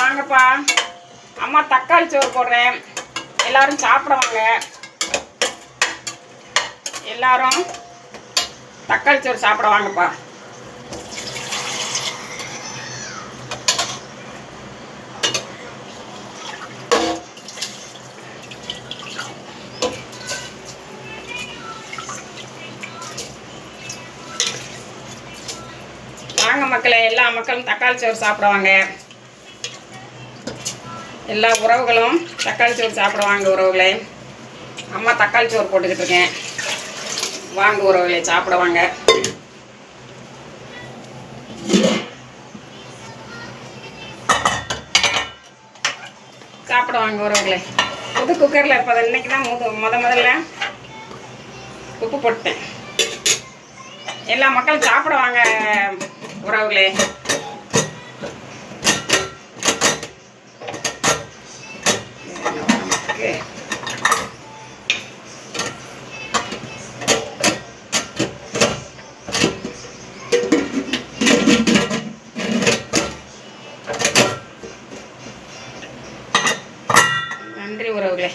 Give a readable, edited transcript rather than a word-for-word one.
வாங்கப்பா. அம்மா தக்காளி சோறு போடுறேன், எல்லாரும் சாப்பிடுவாங்க. எல்லாரும் தக்காளி சோறு சாப்பிட வாங்கப்பா. வாங்க மக்களே, எல்லா மக்களும் தக்காளி சோறு சாப்பிடுவாங்க. எல்லா உறவுகளும் தக்காளி சோறு சாப்பிடுவாங்க உறவுகளே. அம்மா தக்காளி சோறு போட்டுக்கிட்டு இருக்கேன். வாங்க உறவுகளே, சாப்பிடுவாங்க. சாப்பிடுவாங்க உறவுகளே. புது குக்கரில் இப்போ இன்னைக்கு தான் முதல்ல உப்பு போட்டேன். எல்லா மக்களும் சாப்பிடுவாங்க உறவுகளே. நன்றி உறவுகளே.